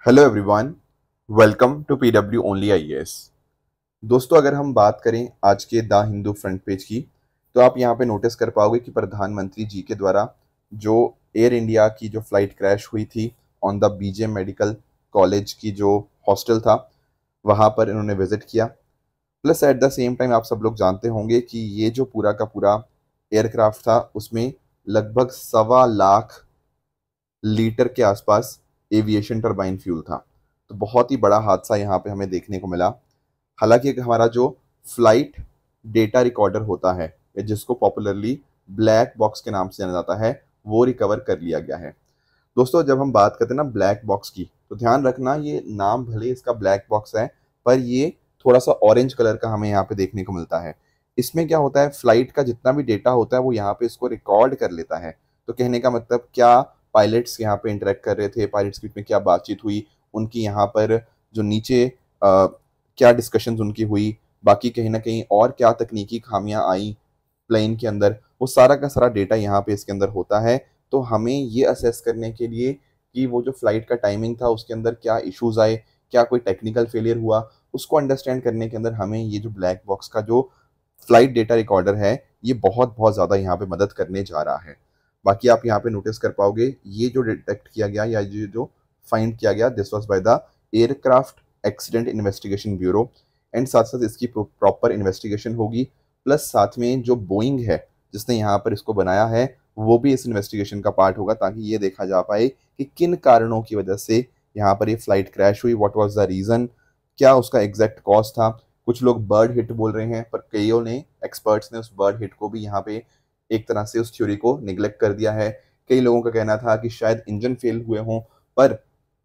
Hello everyone, welcome to PW only IAS. दोस्तों, अगर हम बात करें आज के द हिंदू फ्रंट पेज की, तो आप यहाँ पे नोटिस कर पाओगे कि प्रधानमंत्री जी के द्वारा जो एयर इंडिया की जो फ्लाइट क्रैश हुई थी on the BJ medical college की जो हॉस्टल था, वहाँ पर इन्होंने विजिट किया। Plus at the same time आप सब लोग जानते होंगे कि ये जो पूरा का पूरा एयरक्राफ्ट था उसमें लगभग 1.25 लाख लीटर के आसपास एविएशन टरबाइन फ्यूल था। तो बहुत ही बड़ा हादसा यहाँ पे हमें देखने को मिला। हालांकि हमारा जो फ्लाइट डेटा रिकॉर्डर होता है, या जिसको पॉपुलरली ब्लैक बॉक्स के नाम से जाना जाता है, वो रिकवर कर लिया गया है। दोस्तों, जब हम बात करते हैं ना ब्लैक बॉक्स की, तो ध्यान रखना ये नाम भले इसका ब्लैक बॉक्स है, पर ये थोड़ा सा ऑरेंज कलर का हमें यहाँ पे देखने को मिलता है। इसमें क्या होता है, फ्लाइट का जितना भी डेटा होता है वो यहाँ पे इसको रिकॉर्ड कर लेता है। तो कहने का मतलब, क्या पायलट्स यहाँ पे इंटरेक्ट कर रहे थे, पायलट्स के बीच में क्या बातचीत हुई, उनकी यहाँ पर जो नीचे क्या डिस्कशंस उनकी हुई, बाकी कहीं ना कहीं और क्या तकनीकी खामियां आई प्लेन के अंदर, वो सारा का सारा डेटा यहाँ पे इसके अंदर होता है। तो हमें ये असेस करने के लिए कि वो जो फ्लाइट का टाइमिंग था उसके अंदर क्या इश्यूज आए, क्या कोई टेक्निकल फेलियर हुआ, उसको अंडरस्टैंड करने के अंदर हमें ये जो ब्लैक बॉक्स का जो फ्लाइट डेटा रिकॉर्डर है, ये बहुत बहुत ज़्यादा यहाँ पे मदद करने जा रहा है। बाकी आप यहाँ पे नोटिस कर पाओगे, ये जो डिटेक्ट किया गया या ये जो फाइंड किया गया, this was by the aircraft accident investigation bureau. And साथ साथ इसकी प्रॉपर इन्वेस्टिगेशन होगी। प्लस साथ में जो बोइंग है जिसने यहाँ पर इसको बनाया है, वो भी इस इन्वेस्टिगेशन का पार्ट होगा, ताकि ये देखा जा पाए कि किन कारणों की वजह से यहाँ पर ये फ्लाइट क्रैश हुई, व्हाट वाज द रीज़न, क्या उसका एग्जैक्ट कॉज था। कुछ लोग बर्ड हिट बोल रहे हैं, पर कईयों ने, एक्सपर्ट्स ने, उस बर्ड हिट को भी यहाँ पे एक तरह से उस थ्योरी को निगलेक्ट कर दिया है। कई लोगों का कहना था कि शायद इंजन फेल हुए हों, पर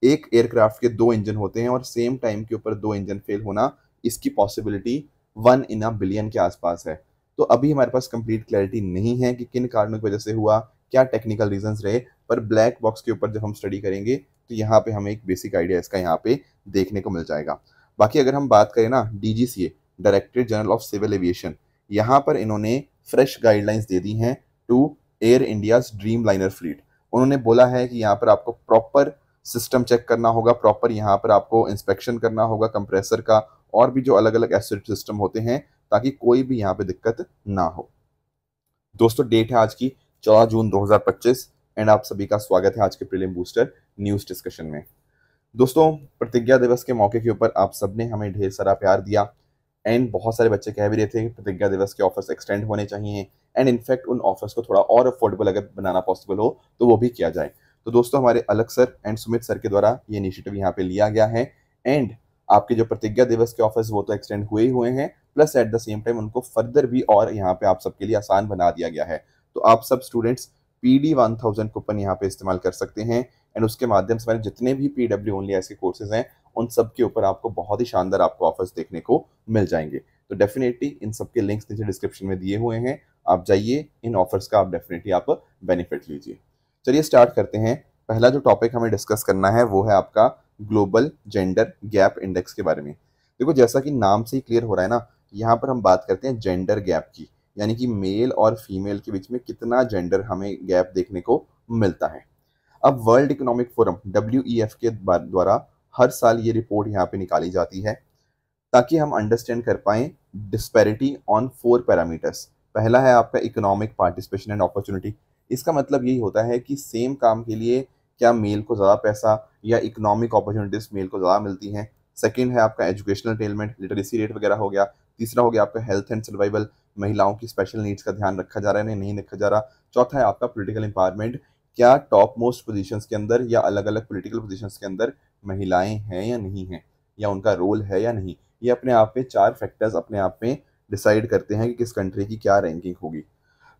एक एयरक्राफ्ट के 2 इंजन होते हैं और सेम टाइम के ऊपर 2 इंजन फेल होना, इसकी पॉसिबिलिटी 1 in a billion के आसपास है। तो अभी हमारे पास कंप्लीट क्लैरिटी नहीं है कि किन कारणों की वजह से हुआ, क्या टेक्निकल रीजंस रहे, पर ब्लैक बॉक्स के ऊपर जब हम स्टडी करेंगे तो यहाँ पे हमें एक बेसिक आइडिया इसका यहाँ पे देखने को मिल जाएगा। बाकी अगर हम बात करें ना DGCA, directorate general of civil aviation, यहाँ पर इन्होंने फ्रेश गाइडलाइंस दे दी हैं to Air India's Dreamliner fleet. उन्होंने बोला है कि यहाँ पर आपको प्रॉपर सिस्टम चेक करना होगा, प्रॉपर यहाँ पर आपको इंस्पेक्शन करना होगा कंप्रेसर का, और भी जो अलग अलग एसिड सिस्टम होते हैं, ताकि कोई भी यहाँ पे दिक्कत ना हो। दोस्तों, डेट है आज की 14 जून 2025 एंड आप सभी का स्वागत है आज के प्रीलिम बूस्टर न्यूज डिस्कशन में। दोस्तों, प्रतिज्ञा दिवस के मौके के ऊपर आप सबने हमें ढेर सारा प्यार दिया एंड बहुत सारे बच्चे कह भी रहे थे कि प्रतिज्ञा दिवस के ऑफर्स एक्सटेंड होने चाहिए, एंड इनफैक्ट उन ऑफर्स को थोड़ा और अफोर्डेबल अगर बनाना पॉसिबल हो तो वो भी किया जाए। तो दोस्तों, हमारे अलग सर एंड सुमित सर के द्वारा ये इनिशिएटिव यहाँ पे लिया गया है, एंड आपके जो प्रतिज्ञा दिवस के ऑफर्स वो तो एक्सटेंड हुए ही हुए हैं, plus at the same time उनको फर्दर भी और यहाँ पे आप सबके लिए आसान बना दिया गया है। तो आप सब स्टूडेंट्स PD 1000 कूपन यहाँ पे इस्तेमाल कर सकते हैं, एंड उसके माध्यम से हमारे जितने भी PW ओनली ऐसे कोर्सेज हैं, उन सब के ऊपर आपको बहुत ही शानदार आपको ऑफर्स देखने को मिल जाएंगे। तो डेफिनेटली इन सब के लिंक्स नीचे डिस्क्रिप्शन में दिए हुए हैं, आप जाइए, इन ऑफर्स का आप डेफिनेटली आप बेनिफिट लीजिए। चलिए स्टार्ट करते हैं। पहला जो टॉपिक हमें डिस्कस करना है वो है आपका ग्लोबल जेंडर गैप इंडेक्स के बारे में। देखो, जैसा कि नाम से ही क्लियर हो रहा है ना, यहाँ पर हम बात करते हैं जेंडर गैप की, यानी कि मेल और फीमेल के बीच में कितना जेंडर हमें गैप देखने को मिलता है। अब वर्ल्ड इकोनॉमिक फोरम WEF के द्वारा हर साल ये रिपोर्ट यहाँ पे निकाली जाती है, ताकि हम अंडरस्टैंड कर पाएं डिस्पैरिटी ऑन 4 पैरामीटर्स। पहला है आपका इकोनॉमिक पार्टिसिपेशन एंड अपॉर्चुनिटी। इसका मतलब यही होता है कि सेम काम के लिए क्या मेल को ज़्यादा पैसा या इकोनॉमिक अपॉर्चुनिटीज मेल को ज़्यादा मिलती हैं। सेकंड है आपका एजुकेशनल अटेनमेंट, लिटरेसी रेट वगैरह हो गया। तीसरा हो गया आपका हेल्थ एंड सर्वाइवल, महिलाओं की स्पेशल नीड्स का ध्यान रखा जा रहा है या नहीं रखा जा रहा। चौथा है आपका पॉलिटिकल एम्पावरमेंट, क्या टॉप मोस्ट पोजीशंस के अंदर या अलग अलग पॉलिटिकल पोजीशंस के अंदर महिलाएं हैं या नहीं हैं, या उनका रोल है या नहीं। ये अपने आप में 4 फैक्टर्स अपने आप में डिसाइड करते हैं कि किस कंट्री की क्या रैंकिंग होगी।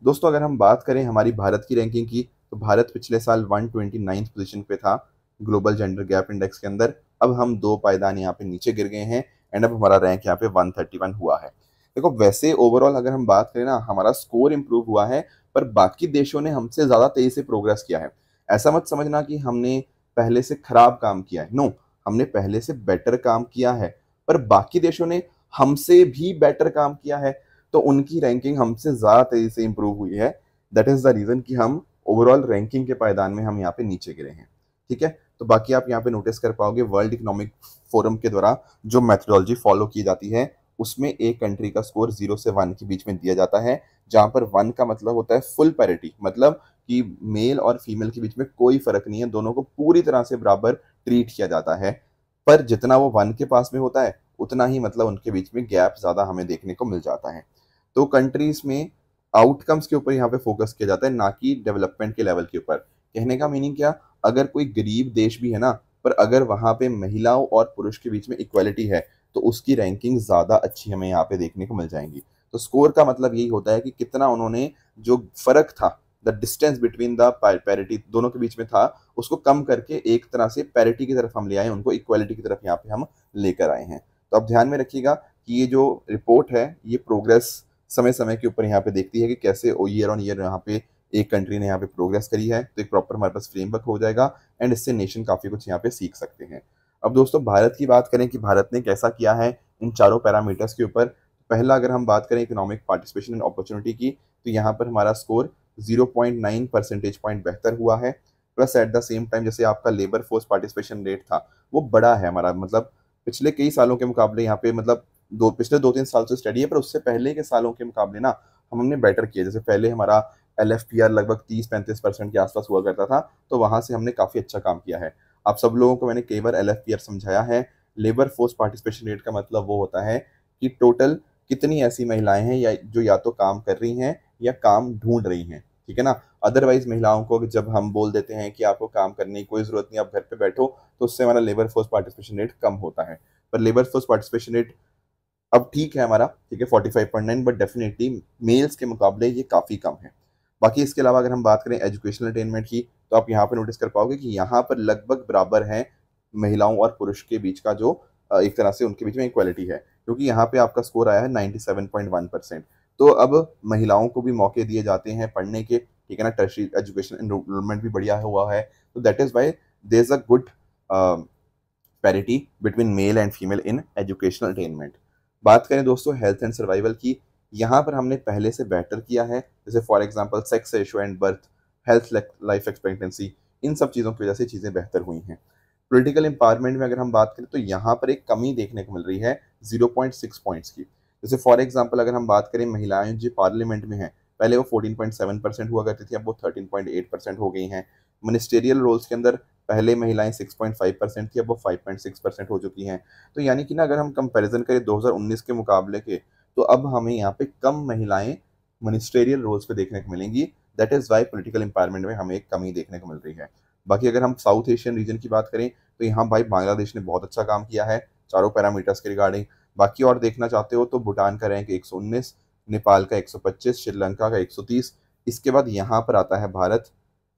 दोस्तों, अगर हम बात करें हमारी भारत की रैंकिंग की, तो भारत पिछले साल 129 पोजीशन पे था ग्लोबल जेंडर गैप इंडेक्स के अंदर। अब हम 2 पायदान यहाँ पे नीचे गिर गए हैं, एंड अब हमारा रैंक यहाँ पे 131 हुआ है। देखो, वैसे ओवरऑल अगर हम बात करें ना, हमारा स्कोर इंप्रूव हुआ है, पर बाकी देशों ने हमसे ज्यादा तेजी से प्रोग्रेस किया है। ऐसा मत समझना कि हमने पहले से खराब काम किया है, नो, हमने पहले से बेटर काम किया है, पर बाकी देशों ने हमसे भी बेटर काम किया है, तो उनकी रैंकिंग हमसे ज्यादा तेजी से इंप्रूव हुई है। दैट इज द रीजन कि हम ओवरऑल रैंकिंग के पायदान में हम यहाँ पे नीचे गिरे हैं। ठीक है, तो बाकी आप यहाँ पे नोटिस कर पाओगे वर्ल्ड इकोनॉमिक फोरम के द्वारा जो मेथोडोलॉजी फॉलो की जाती है उसमें एक कंट्री का स्कोर 0 से 1 के बीच में दिया जाता है, जहां पर 1 का मतलब होता है फुल पैरिटी, मतलब कि मेल और फीमेल के बीच में कोई फर्क नहीं है, दोनों को पूरी तरह से बराबर ट्रीट किया जाता है। पर जितना वो 1 के पास में होता है उतना ही मतलब उनके बीच में गैप ज्यादा हमें देखने को मिल जाता है। तो कंट्रीज में आउटकम्स के ऊपर यहाँ पे फोकस किया जाता है, ना कि डेवलपमेंट के लेवल के ऊपर। कहने का मीनिंग क्या, अगर कोई गरीब देश भी है ना, पर अगर वहां पे महिलाओं और पुरुष के बीच में इक्वालिटी है तो उसकी रैंकिंग ज्यादा अच्छी हमें यहाँ पे देखने को मिल जाएंगी। तो स्कोर का मतलब यही होता है कि कितना उन्होंने जो फर्क था, the distance between the parity दोनों के बीच में था, उसको कम करके एक तरह से पैरिटी की तरफ हम ले आए, उनको इक्वालिटी की तरफ यहाँ पे हम लेकर आए हैं। तो आप ध्यान में रखिएगा कि ये जो रिपोर्ट है ये प्रोग्रेस समय समय के ऊपर यहाँ पे देखती है कि कैसे ईयर ऑन ईयर यहाँ पे एक कंट्री ने यहाँ पे प्रोग्रेस करी है। तो एक प्रॉपर हमारे पास फ्रेमवर्क हो जाएगा एंड इससे नेशन काफी कुछ यहाँ पे सीख सकते हैं। अब दोस्तों भारत की बात करें कि भारत ने कैसा किया है इन चारों पैरामीटर्स के ऊपर। पहला अगर हम बात करें इकोनॉमिक पार्टिसिपेशन एंड अपॉर्चुनिटी की, तो यहाँ पर हमारा स्कोर 0.9 परसेंटेज पॉइंट बेहतर हुआ है। Plus at the same time जैसे आपका लेबर फोर्स पार्टिसिपेशन रेट था वो बड़ा है हमारा, मतलब पिछले कई सालों के मुकाबले यहाँ पे, मतलब पिछले 2-3 साल से स्टडी है, पर उससे पहले के सालों के मुकाबले ना हमने बेटर किया। जैसे पहले हमारा LFPR लगभग 30-35% के आसपास हुआ करता था, तो वहां से हमने काफी अच्छा काम किया है। आप सब लोगों को मैंने कई बार LFPR समझाया है। लेबर फोर्स पार्टिसिपेशन रेट का मतलब वो होता है कि टोटल कितनी ऐसी महिलाएं हैं या जो या तो काम कर रही हैं या काम ढूंढ रही हैं, ठीक है ना। अदरवाइज महिलाओं को जब हम बोल देते हैं कि आपको काम करने की कोई जरूरत नहीं, आप घर पे बैठो, तो उससे हमारा लेबर फोर्स पार्टिसिपेशन रेट कम होता है। पर लेबर फोर्स पार्टिसिपेशन रेट अब ठीक है हमारा, ठीक है 45.9, बट डेफिनेटली मेल्स के मुकाबले ये काफ़ी कम है। बाकी इसके अलावा अगर हम बात करें एजुकेशनल अटेनमेंट की, तो आप यहाँ पर नोटिस कर पाओगे कि यहाँ पर लगभग बराबर है महिलाओं और पुरुष के बीच का, जो एक तरह से उनके बीच में इक्वालिटी है, क्योंकि यहाँ पे आपका स्कोर आया है 97.1%। तो अब महिलाओं को भी मौके दिए जाते हैं पढ़ने के, ठीक है ना, टर्शियरी एजुकेशन एनरोलमेंट भी बढ़िया हुआ है। तो that is why there is a good parity between male and female in educational attainment. बात करें दोस्तों हेल्थ एंड सर्वाइवल की, यहाँ पर हमने पहले से बेटर किया है। जैसे for example sex ratio and birth, health life expectancy, इन सब चीज़ों की वजह से चीज़ें बेहतर हुई हैं। पॉलिटिकल एम्पावरमेंट में अगर हम बात करें तो यहाँ पर एक कमी देखने को मिल रही है 0.6 पॉइंट्स की। जैसे फॉर एग्जांपल अगर हम बात करें महिलाएं जो पार्लियामेंट में हैं, पहले वो 14.7% हुआ करती थी, अब वो 13.8% हो गई हैं। मिनिस्टेरियल रोल्स के अंदर पहले महिलाएं 6.5% थी, अब वो 5.6% हो चुकी हैं। तो यानी कि ना अगर हम कंपैरिजन करें 2019 के मुकाबले के, तो अब हमें यहाँ पे कम महिलाएं मिनिस्टेरियल रोल्स पे देखने को मिलेंगी। That is why political empowerment में हमें एक कमी देखने को मिल रही है। बाकी अगर हम साउथ एशियन रीजन की बात करें तो यहाँ भाई बांग्लादेश ने बहुत अच्छा काम किया है चारों पैरामीटर्स के रिगार्डिंग। बाकी और देखना चाहते हो तो भूटान का रैंक 119, नेपाल का 125, श्रीलंका का 130। इसके बाद यहाँ पर आता है भारत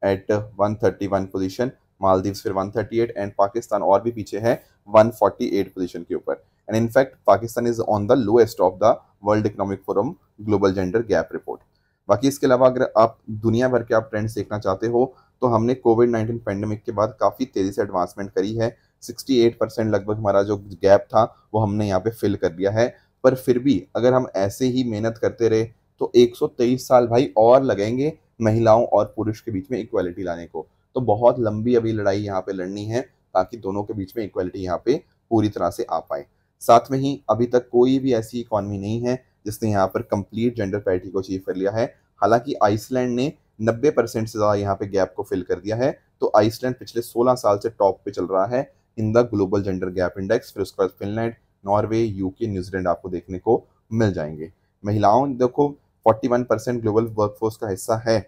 एट 131 पोजीशन, मालदीव्स फिर 138 एंड पाकिस्तान और भी पीछे है 148 पोजीशन के ऊपर। And in fact Pakistan is on the lowest of the world economic forum global gender gap report. बाकी इसके अलावा अगर आप दुनिया भर के आप ट्रेंड्स देखना चाहते हो तो हमने कोविड-19 पैंडेमिक के बाद काफ़ी तेज़ी से एडवांसमेंट करी है। 68% लगभग हमारा जो गैप था वो हमने यहाँ पे फिल कर दिया है। पर फिर भी अगर हम ऐसे ही मेहनत करते रहे तो 123 साल भाई और लगेंगे महिलाओं और पुरुष के बीच में इक्वालिटी लाने को। तो बहुत लंबी अभी लड़ाई यहाँ पे लड़नी है ताकि दोनों के बीच में इक्वालिटी यहाँ पे पूरी तरह से आ पाए। साथ में ही अभी तक कोई भी ऐसी इकॉनमी नहीं है जिसने यहाँ पर कंप्लीट जेंडर पैरिटी को अचीव कर लिया है। हालांकि आइसलैंड ने 90% से ज़्यादा यहाँ पे गैप को फिल कर दिया है। तो आइसलैंड पिछले 16 साल से टॉप पे चल रहा है in the global gender gap index. फिर उसके बाद फिनलैंड, नॉर्वे, यूके, न्यूजीलैंड आपको देखने को मिल जाएंगे। महिलाओं देखो 41% ग्लोबल वर्कफोर्स का हिस्सा है,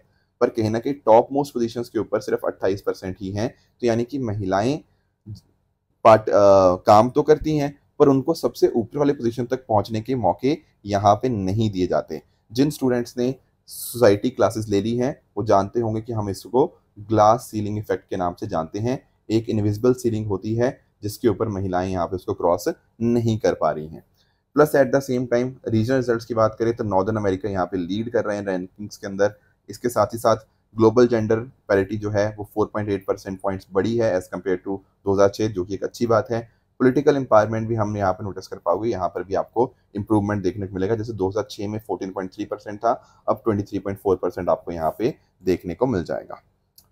पर कहीं ना कहीं टॉप मोस्ट पोजिशन के ऊपर सिर्फ 28% ही हैं। तो यानी कि महिलाएं काम तो करती हैं पर उनको सबसे ऊपर वाले पोजीशन तक पहुंचने के मौके यहाँ पे नहीं दिए जाते। जिन स्टूडेंट्स ने सोसाइटी क्लासेस ले ली हैं वो जानते होंगे कि हम इसको ग्लास सीलिंग इफेक्ट के नाम से जानते हैं। एक इनविजिबल सीलिंग होती है जिसके ऊपर महिलाएं यहाँ पे उसको क्रॉस नहीं कर पा रही हैं। Plus at the same time regional results की बात करें तो नॉर्दर्न अमेरिका यहाँ पे लीड कर रहे हैं रैंकिंग्स के अंदर। इसके साथ ही साथ ग्लोबल जेंडर पैरिटी जो है वो 4.8 परसेंट पॉइंट्स बढ़ी है एज कम्पेयर टू 2006, जो कि एक अच्छी बात है। पॉलिटिकल एम्पावरमेंट भी हमने यहाँ पे नोटिस कर पाओगे, यहाँ पर भी आपको इंप्रूवमेंट देखने को मिलेगा। जैसे 2006 में 14.3% था, अब 23.4% आपको यहाँ पे देखने को मिल जाएगा,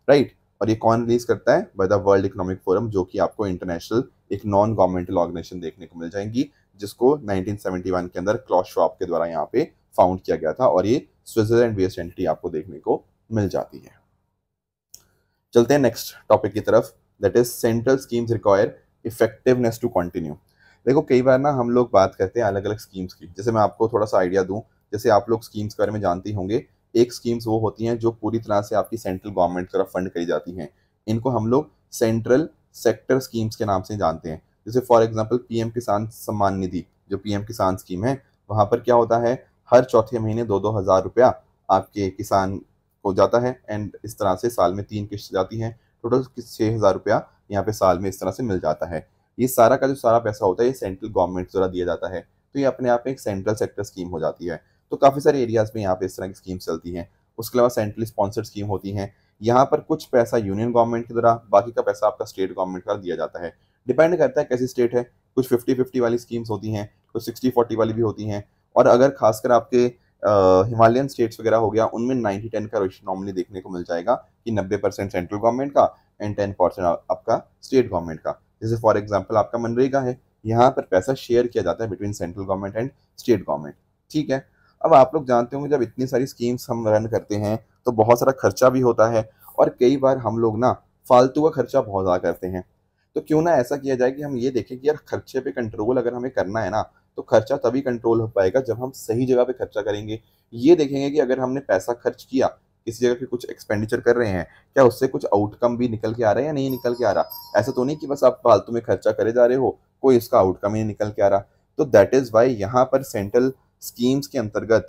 राइट। और ये कौन रिलीज करता है? By the world economic forum, जो कि आपको इंटरनेशनल एक नॉन गवर्नमेंटल ऑर्गेनाइजेशन देखने को मिल जाएंगी, जिसको 1971 के अंदर क्लॉस श्वाब के द्वारा यहाँ पे फाउंड किया गया था, और ये स्विट्जरलैंड बेस्ड एंटिटी आपको देखने को मिल जाती है। चलते हैं नेक्स्ट टॉपिक की तरफ, that is central schemes require effectiveness to continue. देखो कई बार ना हम लोग बात करते हैं अलग अलग स्कीम्स की, जैसे मैं आपको थोड़ा सा आइडिया दूं, जैसे आप लोग स्कीम्स के बारे में जानते ही होंगे। एक स्कीम्स वो होती हैं जो पूरी तरह से आपकी सेंट्रल गवर्नमेंट की तरफ फंड करी जाती हैं, इनको हम लोग सेंट्रल सेक्टर स्कीम्स के नाम से जानते हैं। जैसे फॉर एग्जांपल पीएम किसान सम्मान निधि, जो पीएम किसान स्कीम है, वहां पर क्या होता है, हर चौथे महीने 2-2 हज़ार रुपया आपके किसान को जाता है, एंड इस तरह से साल में 3 किस्त जाती हैं, टोटल 6,000 रुपया यहाँ पे साल में इस तरह से मिल जाता है। ये सारा का जो सारा पैसा होता है ये सेंट्रल गवर्नमेंट द्वारा दिया जाता है, तो ये अपने आप में एक सेंट्रल सेक्टर स्कीम हो जाती है। तो काफ़ी सारे एरियाज में यहाँ पे इस तरह की स्कीम चलती हैं। उसके अलावा सेंट्रली स्पॉन्सर्ड स्कीम होती हैं, यहाँ पर कुछ पैसा यूनियन गवर्नमेंट के द्वारा, बाकी का पैसा आपका स्टेट गवर्नमेंट का दिया जाता है। डिपेंड करता है कैसी स्टेट है, कुछ 50-50 वाली स्कीम्स होती हैं, कुछ 60-40 वाली भी होती हैं, और अगर खासकर आपके हिमालयन स्टेट्स वगैरह हो गया, उनमें 90-10 का रेशियो नॉर्मली देखने को मिल जाएगा कि 90% सेंट्रल गवर्नमेंट का एंड 10% आपका स्टेट गवर्नमेंट का। जैसे फॉर एग्जांपल आपका मनरेगा है, यहाँ पर पैसा शेयर किया जाता है between central government and state government, ठीक है। अब आप लोग जानते होंगे जब इतनी सारी स्कीम्स हम रन करते हैं तो बहुत सारा खर्चा भी होता है, और कई बार हम लोग ना फालतू का खर्चा बहुत ज़्यादा करते हैं। तो क्यों ना ऐसा किया जाए कि हम ये देखें कि यार खर्चे पे कंट्रोल अगर हमें करना है ना, तो खर्चा तभी कंट्रोल हो पाएगा जब हम सही जगह पे खर्चा करेंगे। ये देखेंगे कि अगर हमने पैसा खर्च किया, किसी जगह पे कुछ एक्सपेंडिचर कर रहे हैं, क्या उससे कुछ आउटकम भी निकल के आ रहा है या नहीं निकल के आ रहा। ऐसा तो नहीं कि बस आप फालतू में खर्चा करे जा रहे हो, कोई इसका आउटकम ही नहीं निकल के आ रहा। तो दैट इज वाई यहाँ पर सेंट्रल स्कीम्स के अंतर्गत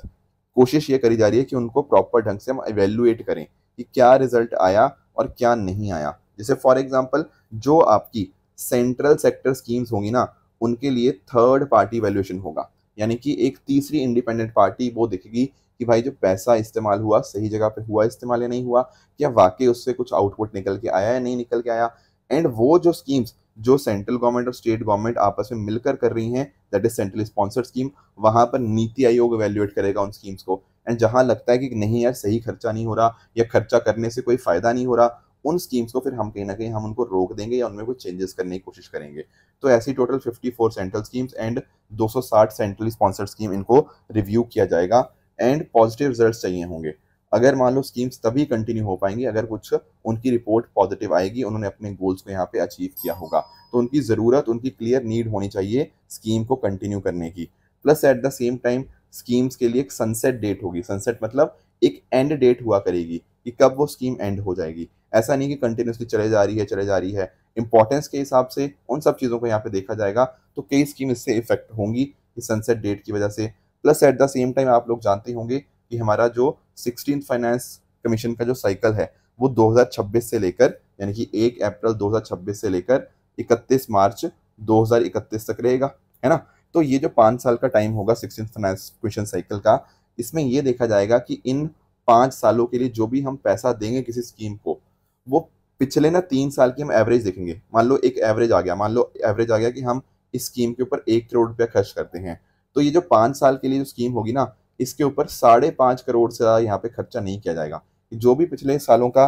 कोशिश ये करी जा रही है कि उनको प्रॉपर ढंग से हम इवेल्युएट करें कि क्या रिजल्ट आया और क्या नहीं आया। जैसे फॉर एग्जाम्पल जो आपकी सेंट्रल सेक्टर स्कीम्स होंगी ना, उनके लिए थर्ड पार्टी वैल्यूएशन होगा, यानी कि एक तीसरी इंडिपेंडेंट पार्टी वो देखेगी कि भाई जो पैसा इस्तेमाल हुआ सही जगह पे हुआ इस्तेमाल या नहीं हुआ, क्या वाकई उससे कुछ आउटपुट निकल के आया या नहीं निकल के आया। एंड वो जो स्कीम्स जो सेंट्रल गवर्नमेंट और स्टेट गवर्नमेंट आपस में मिलकर कर रही हैं, that is centrally sponsored scheme, वहां पर नीति आयोग इवेल्युएट करेगा उन स्कीम्स को। एंड जहां लगता है कि नहीं यार सही खर्चा नहीं हो रहा या खर्चा करने से कोई फायदा नहीं हो रहा, उन स्कीम्स को फिर हम कहीं ना कहीं हम उनको रोक देंगे या उनमें कुछ चेंजेस करने की कोशिश करेंगे। तो ऐसी total 54 central schemes and 260 centrally sponsored scheme इनको रिव्यू किया जाएगा, एंड पॉजिटिव रिजल्ट्स चाहिए होंगे। अगर मान लो स्कीम्स तभी कंटिन्यू हो पाएंगी अगर कुछ उनकी रिपोर्ट पॉजिटिव आएगी, उन्होंने अपने गोल्स को यहाँ पे अचीव किया होगा। तो उनकी ज़रूरत, उनकी क्लियर नीड होनी चाहिए स्कीम को कंटिन्यू करने की। Plus at the same time schemes के लिए एक सनसेट डेट होगी, सनसेट मतलब एक एंड डेट हुआ करेगी कि कब वो स्कीम एंड हो जाएगी। ऐसा नहीं कि कंटिन्यूसली चले जा रही है चले जा रही है। इंपॉर्टेंस के हिसाब से उन सब चीज़ों को यहाँ पे देखा जाएगा, तो कई स्कीम इससे इफेक्ट होंगी इस सनसेट डेट की वजह से। Plus at the same time आप लोग जानते होंगे कि हमारा जो 16th फाइनेंस कमीशन का जो साइकिल है वो 2026 से लेकर, यानी कि 1 अप्रैल 2026 से लेकर 31 मार्च 2031 तक रहेगा, है ना। तो ये जो 5 साल का टाइम होगा 16th फाइनेंस कमीशन साइकिल का, इसमें ये देखा जाएगा कि इन 5 सालों के लिए जो भी हम पैसा देंगे किसी स्कीम को, वो पिछले ना 3 साल की हम एवरेज देखेंगे। मान लो एक एवरेज आ गया, मान लो एवरेज आ गया कि हम इस स्कीम के ऊपर 1 करोड़ रुपया खर्च करते हैं, तो ये जो 5 साल के लिए जो स्कीम होगी ना, इसके ऊपर 5.5 करोड़ से ज़्यादा यहाँ पे खर्चा नहीं किया जाएगा। जो भी पिछले सालों का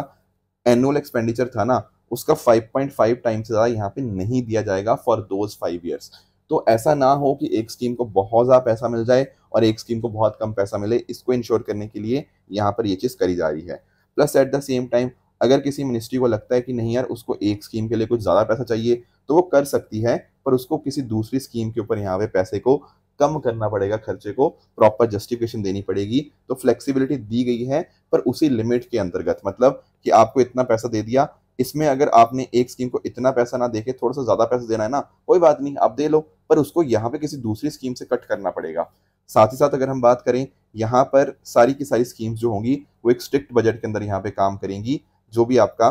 एनुअल एक्सपेंडिचर था ना, उसका 5.5 टाइम से ज़्यादा यहाँ पे नहीं दिया जाएगा फॉर दोज 5 ईयर्स। तो ऐसा ना हो कि एक स्कीम को बहुत ज़्यादा पैसा मिल जाए और एक स्कीम को बहुत कम पैसा मिले, इसको इंश्योर करने के लिए यहाँ पर ये चीज़ करी जा रही है। Plus at the same time अगर किसी मिनिस्ट्री को लगता है कि नहीं यार उसको एक स्कीम के लिए कुछ ज़्यादा पैसा चाहिए, तो वो कर सकती है, पर उसको किसी दूसरी स्कीम के ऊपर यहाँ पे पैसे को कम करना पड़ेगा, खर्चे को प्रॉपर जस्टिफिकेशन देनी पड़ेगी। तो फ्लेक्सिबिलिटी दी गई है, पर उसी लिमिट के अंतर्गत, मतलब कि आपको इतना पैसा दे दिया, इसमें अगर आपने एक स्कीम को इतना पैसा ना देके थोड़ा सा ज्यादा पैसा देना है ना, कोई बात नहीं आप दे लो, पर उसको यहाँ पे किसी दूसरी स्कीम से कट करना पड़ेगा। साथ ही साथ अगर हम बात करें, यहाँ पर सारी की सारी स्कीम्स जो होंगी वो एक स्ट्रिक्ट बजट के अंदर यहाँ पे काम करेंगी। जो भी आपका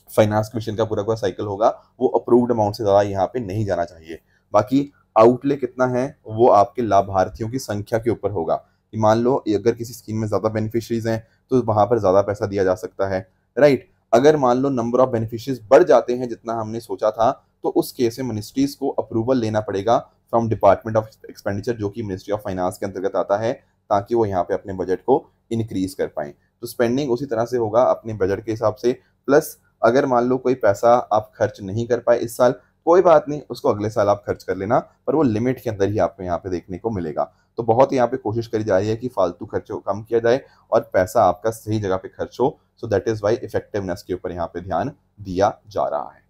फाइनेंस कमीशन का पूरा साइकिल होगा वो अप्रूव्ड अमाउंट से ज़्यादा यहाँ पे नहीं जाना चाहिए। बाकी आउटले कितना है वो आपके लाभार्थियों की संख्या के ऊपर होगा, कि मान लो अगर किसी स्कीम में ज़्यादा बेनिफिशरीज हैं तो वहाँ पर ज़्यादा पैसा दिया जा सकता है, राइट। अगर मान लो नंबर ऑफ बेनिफिशरीज बढ़ जाते हैं जितना हमने सोचा था, तो उस केस में मिनिस्ट्रीज को अप्रूवल लेना पड़ेगा फ्रॉम डिपार्टमेंट ऑफ एक्सपेंडिचर, जो कि मिनिस्ट्री ऑफ फाइनेंस के अंतर्गत आता है, ताकि वो यहाँ पे अपने बजट को इंक्रीज कर पाएं। तो स्पेंडिंग उसी तरह से होगा अपने बजट के हिसाब से, प्लस अगर मान लो कोई पैसा आप खर्च नहीं कर पाए इस साल, कोई बात नहीं, उसको अगले साल आप खर्च कर लेना, पर वो लिमिट के अंदर ही आपको यहाँ पे देखने को मिलेगा। तो बहुत यहाँ पे कोशिश करी जा रही है कि फालतू खर्चों को कम किया जाए और पैसा आपका सही जगह पे खर्च हो। So that is why effectiveness के ऊपर यहाँ पे ध्यान दिया जा रहा है।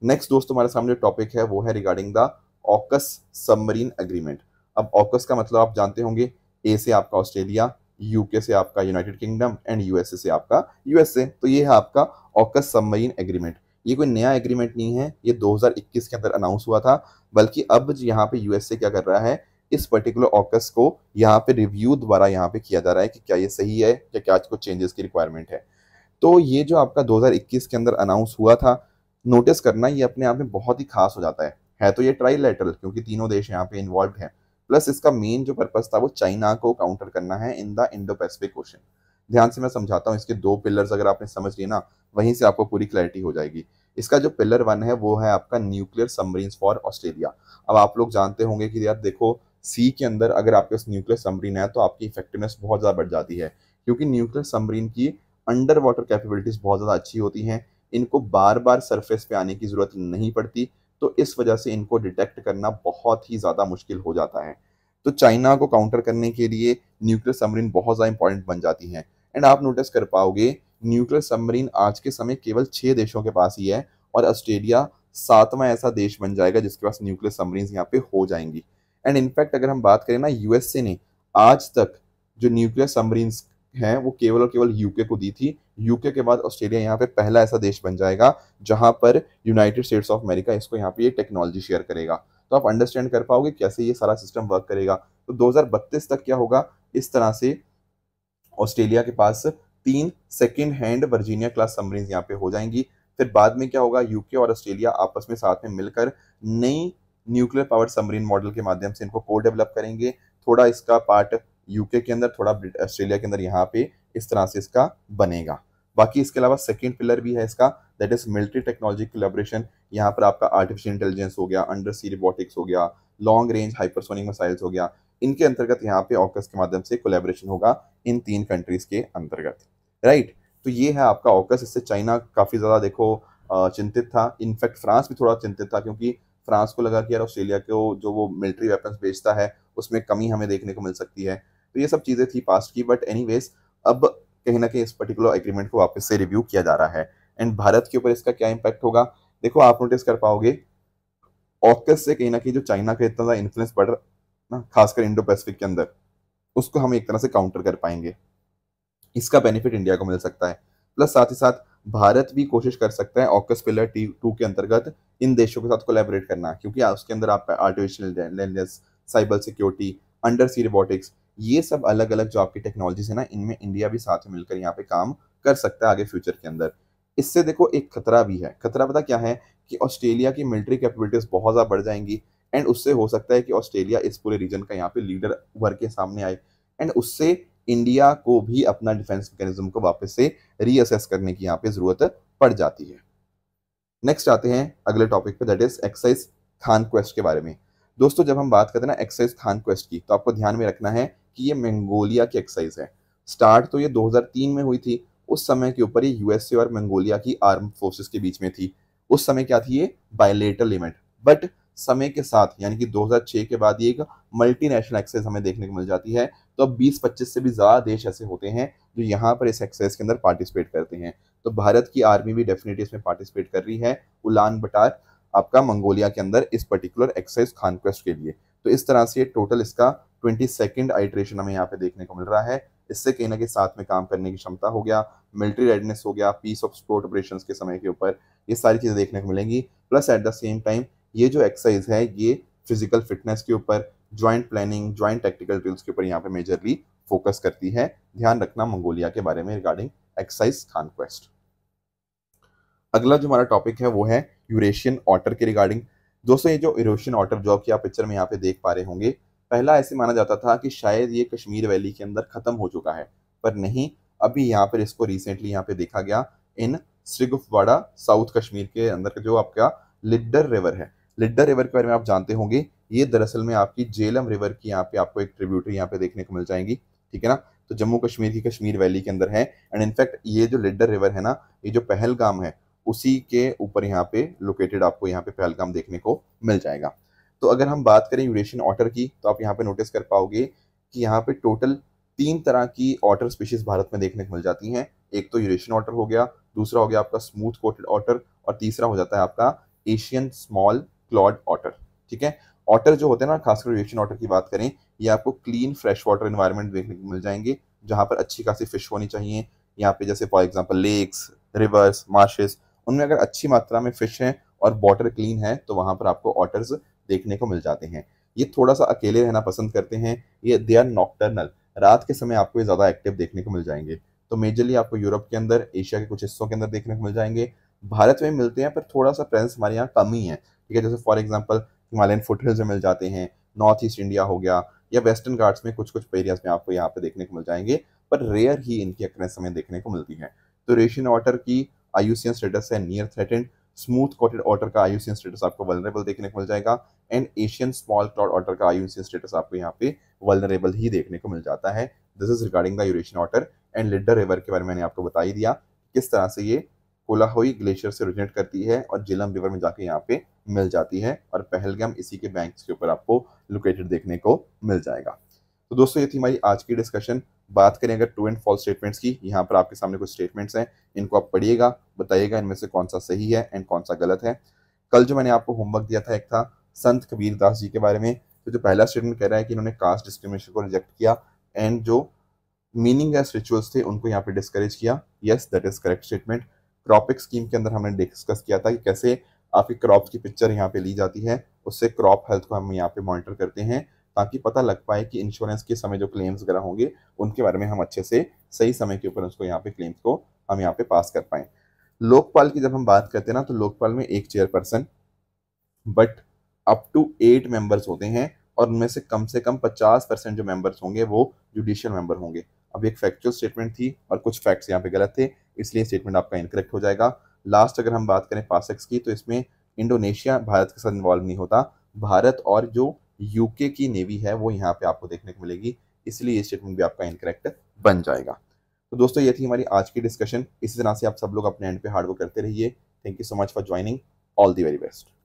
नेक्स्ट दोस्तों हमारे सामने जो टॉपिक है वो है regarding the AUKUS submarine agreement. अब ऑकस का मतलब आप जानते होंगे, ए से आपका ऑस्ट्रेलिया, यूके से आपका यूनाइटेड किंगडम एंड यूएसए से आपका यूएसए। तो ये है आपका ऑकस सबमरीन एग्रीमेंट। ये कोई नया एग्रीमेंट नहीं है, ये 2021 के अंदर अनाउंस हुआ था, बल्कि अब यहाँ पे यूएसए क्या कर रहा है, इस पर्टिकुलर ऑकस को यहाँ पे रिव्यू द्वारा यहाँ पे किया जा रहा है कि क्या ये सही है, क्या क्या कुछ चेंजेस की रिक्वायरमेंट है। तो ये जो आपका 2021 के अंदर अनाउंस हुआ था, नोटिस करना ये अपने आप में बहुत ही खास हो जाता है तो ये ट्राइलैटरल, क्योंकि तीनों देश यहाँ पे इन्वॉल्व हैं। प्लस इसका मेन जो पर्पस था वो चाइना को काउंटर करना है in the Indo Pacific ocean. ध्यान से मैं समझाता हूँ, इसके दो पिलर्स अगर आपने समझ लिए ना, वहीं से आपको पूरी क्लैरिटी हो जाएगी। इसका जो पिलर 1 है वो है आपका न्यूक्लियर सबमरीन्स फॉर ऑस्ट्रेलिया। अब आप लोग जानते होंगे कि यार देखो, सी के अंदर अगर आपके पास न्यूक्लियर सबमरीन है तो आपकी इफेक्टिवनेस बहुत ज़्यादा बढ़ जाती है, क्योंकि न्यूक्लियर सबमरीन की अंडर वाटर कैपेबिलिटीज बहुत ज़्यादा अच्छी होती हैं, इनको बार बार सरफेस पे आने की ज़रूरत नहीं पड़ती, तो इस वजह से इनको डिटेक्ट करना बहुत ही ज़्यादा मुश्किल हो जाता है। तो चाइना को काउंटर करने के लिए न्यूक्लियर सबमरीन बहुत ज़्यादा इंपॉर्टेंट बन जाती हैं। एंड आप नोटिस कर पाओगे, न्यूक्लियर सबमरीन आज के समय केवल 6 देशों के पास ही है, और ऑस्ट्रेलिया 7वां ऐसा देश बन जाएगा जिसके पास न्यूक्लियर सबमरीन यहाँ पे हो जाएंगी। एंड इनफैक्ट अगर हम बात करें ना, यूएसए ने आज तक जो न्यूक्लियर सबमरीन हैं वो केवल और केवल यूके को दी थी। यूके के बाद ऑस्ट्रेलिया यहाँ पे पहला ऐसा देश बन जाएगा जहां पर यूनाइटेड स्टेट्स ऑफ अमेरिका इसको यहाँ पे ये टेक्नोलॉजी शेयर करेगा। तो आप अंडरस्टैंड कर पाओगे कैसे ये सारा सिस्टम वर्क करेगा। तो 2032 तक क्या होगा, इस तरह से ऑस्ट्रेलिया के पास 3 second hand Virginia class submarine यहाँ पे हो जाएंगी। फिर बाद में क्या होगा, यूके और ऑस्ट्रेलिया आपस में साथ में मिलकर नई न्यूक्लियर पावर्ड सबमरीन मॉडल के माध्यम से इनको को डेवलप करेंगे। थोड़ा इसका पार्ट यूके के अंदर, थोड़ा ऑस्ट्रेलिया के अंदर यहाँ पे इस तरह से इसका बनेगा। बाकी इसके अलावा सेकेंड पिलर भी है इसका, that is military technology collaboration. यहाँ पर आपका आर्टिफिशियल इंटेलिजेंस हो गया, अंडर सी रोबोटिक्स हो गया, लॉन्ग रेंज हाइपरसोनिक मिसाइल्स हो गया, इनके अंतर्गत यहाँ पे ऑकस के माध्यम से कोलैबोरेशन होगा इन 3 कंट्रीज के अंतर्गत, राइट। तो ये है आपका ऑकस। इससे चाइना काफी ज्यादा देखो चिंतित था, इनफैक्ट फ्रांस भी थोड़ा चिंतित था, क्योंकि फ्रांस को लगा कि यार ऑस्ट्रेलिया को जो वो मिलिट्री वेपन्स बेचता है उसमें कमी हमें देखने को मिल सकती है। तो ये सब चीजें थी पास्ट की, बट एनीवेज अब कहीं ना कहीं इस पर्टिकुलर एग्रीमेंट को वापस से रिव्यू किया जा रहा है। एंड भारत के ऊपर इसका क्या इम्पैक्ट होगा, देखो आप नोटिस कर पाओगे, ऑकस से कहीं ना कहीं जो चाइना का इतना ज्यादा इन्फ्लुएंस बढ़ रहा ना, खासकर इंडो पैसिफिक के अंदर, उसको हम एक तरह से काउंटर कर पाएंगे। इसका बेनिफिट इंडिया को मिल सकता है। प्लस साथ ही साथ भारत भी कोशिश कर सकता है ऑकस पिलर T2 के अंतर्गत इन देशों के साथ कोलैबोरेट करना, क्योंकि उसके अंदर आपका artificial intelligence, cyber security, under sea robotics, ये सब अलग अलग जो आपकी टेक्नोलॉजीज है ना, इनमें इंडिया भी साथ में मिलकर यहाँ पे काम कर सकता है आगे फ्यूचर के अंदर। इससे देखो एक खतरा भी है। खतरा पता क्या है, कि ऑस्ट्रेलिया की मिलिट्री कैपेबिलिटीज बहुत ज्यादा बढ़ जाएंगी, एंड उससे हो सकता है कि ऑस्ट्रेलिया इस पूरे रीजन का यहाँ पे लीडर उभर के सामने आए, एंड उससे इंडिया को भी अपना डिफेंस मैकेनिज्म को वापस से रीअसेस करने की यहाँ पे जरूरत पड़ जाती है। नेक्स्ट आते हैं अगले टॉपिक पे, that is exercise Khan quest के बारे में। दोस्तों जब हम बात करते हैं ना एक्सरसाइज खान क्वेस्ट की, तो आपको ध्यान में रखना है कि ये मंगोलिया की एक्सरसाइज है। स्टार्ट तो ये 2003 में हुई थी। उस समय के ऊपर ये यूएसए और मंगोलिया की आर्म फोर्सेस के बीच में थी। उस समय क्या थी, ये बायलेटरल इवेंट, बट समय के साथ यानी कि 2006 के बाद ये एक मल्टीनेशनल एक्सरसाइज हमें देखने को मिल जाती है। तो अब 20-25 से भी ज्यादा देश ऐसे होते हैं जो यहाँ पर इस एक्सरसाइज के अंदर पार्टिसिपेट करते हैं। तो भारत की आर्मी भी डेफिनेटली इसमें पार्टिसिपेट कर रही है, उलान बटार आपका मंगोलिया के अंदर इस पर्टिकुलर एक्सरसाइज खान क्वेस्ट के लिए। तो इस तरह से टोटल इसका 22nd आइट्रेशन हमें यहाँ पे देखने को मिल रहा है। इससे कहीं ना कहीं साथ में काम करने की क्षमता हो गया, मिलिट्री रेडनेस हो गया, पीस ऑफ सपोर्ट ऑपरेशंस के समय के ऊपर, ये सारी चीजें देखने को मिलेंगी। Plus at the same time ये जो एक्सरसाइज है ये फिजिकल फिटनेस के ऊपर, joint planning, joint tactical drills के ऊपर यहाँ पे मेजरली फोकस करती है। ध्यान रखना मंगोलिया के बारे में रिगार्डिंग एक्सरसाइज खान क्वेस्ट। अगला जो हमारा टॉपिक है वो है यूरेशियन ऑटर के रिगार्डिंग। दोस्तों ये जो यूरेशियन ऑटर जो कि आप पिक्चर में यहाँ पे देख पा रहे होंगे, पहला ऐसे माना जाता था कि शायद ये कश्मीर वैली के अंदर खत्म हो चुका है, पर नहीं, अभी यहाँ पर इसको रिसेंटली यहाँ पे देखा गया इन श्रीगुफवाड़ा साउथ कश्मीर के अंदर का जो आपका लिड्डर रिवर है। लिड्डर रिवर के बारे में आप जानते होंगे, ये दरअसल में आपकी झेलम रिवर की यहाँ पे आपको एक ट्रिब्यूटरी यहाँ पे देखने को मिल जाएंगी, ठीक है ना। तो जम्मू कश्मीर की कश्मीर वैली के अंदर है। एंड इनफैक्ट ये जो लिड्डर रिवर है ना, ये जो पहलगाम है उसी के ऊपर यहाँ पे लोकेटेड आपको यहाँ पे पहलगाम देखने को मिल जाएगा। तो अगर हम बात करें यूरेशियन ऑटर की, तो आप यहाँ पे नोटिस कर पाओगे कि यहाँ पे टोटल 3 तरह की ऑटर स्पीशीज भारत में देखने को मिल जाती हैं। एक तो यूरेशियन ऑटर हो गया, दूसरा हो गया आपका स्मूथ कोटेड ऑटर, और तीसरा हो जाता है आपका एशियन स्मॉल क्लॉड ऑटर। ठीक है, ऑटर जो होते हैं ना, खासकर यूरेशियन ऑटर की बात करें, ये आपको क्लीन फ्रेश वाटर एनवायरनमेंट देखने को मिल जाएंगे, जहाँ पर अच्छी खासी फिश होनी चाहिए। यहाँ पे जैसे for example lakes, rivers, marshes, उनमें अगर अच्छी मात्रा में फिश हैं और वाटर क्लीन है तो वहां पर आपको ऑटर्स देखने को मिल जाते हैं। ये थोड़ा सा अकेले रहना पसंद करते हैं, ये दे आर नॉकटर्नल, रात के समय आपको ये ज़्यादा एक्टिव देखने को मिल जाएंगे। तो मेजरली आपको यूरोप के अंदर, एशिया के कुछ हिस्सों के अंदर देखने को मिल जाएंगे, भारत में मिलते हैं पर थोड़ा सा प्रेजेंस हमारे यहाँ कम ही है। ठीक है, जैसे फॉर एग्जाम्पल हिमालयन फुटहिल्स में मिल जाते हैं, नॉर्थ ईस्ट इंडिया हो गया, या वेस्टर्न घाट्स में कुछ कुछ एरियाज में आपको यहाँ पे देखने को मिल जाएंगे, पर रेयर ही इनकी अक्रेंस हमें देखने को मिलती है। तो रेशियन ऑटर की आईयूसीएन स्टेटस है near threatened, smooth coated otter का आईयूसीएन स्टेटस आपको वल्नरेबल देखने को मिल जाएगा, and Asian small clawed otter का आईयूसीएन स्टेटस आपको यहाँ पे वल्नरेबल ही देखने को मिल जाता है। This is regarding the Eurasian otter. And Lidder river के बारे में मैंने आपको बता ही दिया किस तरह से ये कोलाहोई ग्लेशियर से ओरिजिनेट करती है और झेलम रिवर में जाके यहाँ पे मिल जाती है, और पहलगाम इसी के बैंक्स के ऊपर आपको लोकेटेड देखने को मिल जाएगा। तो दोस्तों ये थी हमारी आज की डिस्कशन। बात करें अगर ट्रू एंड फॉल्स स्टेटमेंट्स की, यहाँ पर आपके सामने कुछ स्टेटमेंट्स हैं, इनको आप पढ़िएगा, बताइएगा इनमें से कौन सा सही है एंड कौन सा गलत है। कल जो मैंने आपको होमवर्क दिया था, एक था संत कबीर दास जी के बारे में। तो जो पहला स्टेटमेंट कह रहा है कि इन्होंने कास्ट डिस्क्रिमिनेशन को रिजेक्ट किया एंड जो मीनिंगलेस रिचुअल्स थे उनको यहाँ पे डिस्करेज किया। Yes, that is correct statement. क्रॉपिक स्कीम के अंदर हमने डिस्कस किया था कि कैसे आपकी क्रॉप की पिक्चर यहाँ पे ली जाती है, उससे क्रॉप हेल्थ को हम यहाँ पे मॉनिटर करते हैं, ताकि पता लग पाए कि इंश्योरेंस के समय जो क्लेम्स वगैरह होंगे उनके बारे में हम अच्छे से सही समय के ऊपर उसको यहाँ पे क्लेम्स को हम यहाँ पे पास कर पाए। लोकपाल की जब हम बात करते हैं ना, तो लोकपाल में एक chairperson but up to 8 members होते हैं, और उनमें से कम 50% जो मेंबर्स होंगे वो जुडिशियल मेंबर होंगे। अब एक फैक्चुअल स्टेटमेंट थी और कुछ फैक्ट्स यहाँ पे गलत थे, इसलिए स्टेटमेंट आपका इनकरेक्ट हो जाएगा। लास्ट अगर हम बात करें पासेक्स की, तो इसमें इंडोनेशिया भारत के साथ इन्वॉल्व नहीं होता, भारत और जो यूके की नेवी है वो यहाँ पे आपको देखने को मिलेगी, इसलिए ये स्टेटमेंट भी आपका इनकरेक्ट बन जाएगा। तो दोस्तों ये थी हमारी आज की डिस्कशन। इसी तरह से आप सब लोग अपने एंड पे हार्ड वर्क करते रहिए। Thank you so much for joining. All the very best.